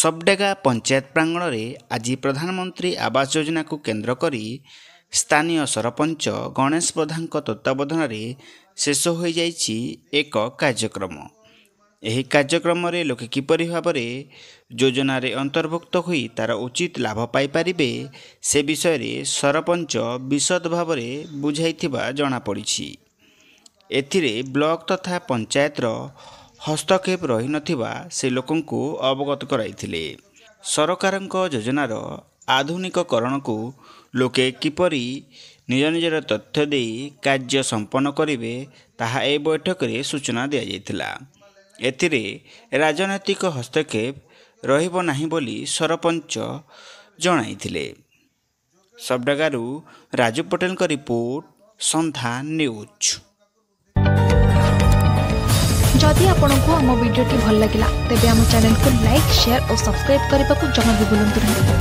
सबडेगा पंचायत प्रांगण में आज प्रधानमंत्री आवास योजना को केन्द्र करी स्थानीय सरपंच गणेश प्रधान तत्वावधान में शेष हो जाइछि एक कार्यक्रम। यह कार्यक्रम रे लोके किपरि भाव में योजना रे अंतर्भुक्त होई तार उचित लाभ पाई परिबे से विषय रे सरपंच विशद भाव में बुझाइथिबा जणा पड़िछि। एथिरे ब्लॉक तथा पंचायत रो हस्तक्षेप रही नथिबा से लोकंकु अवगत कराइथिले। सरकारक योजनार आधुनिककरण को लोके किपरि निज निजर तथ्य दे कार्य संपन्न करिवे ताहा ए बैठक रे सूचना दिया जायतिला। एथिरे राजनैतिक हस्तक्षेप रहिबो नाही बोली सरपंच जणाइथिले। सबडगारू राजू पटेल का रिपोर्ट, संधा न्यूज। जदि आपंक आम भिडी भल लगा तेब आम चैनल को लाइक, शेयर और सब्सक्राइब करने को जमा भी भूलु नहीं।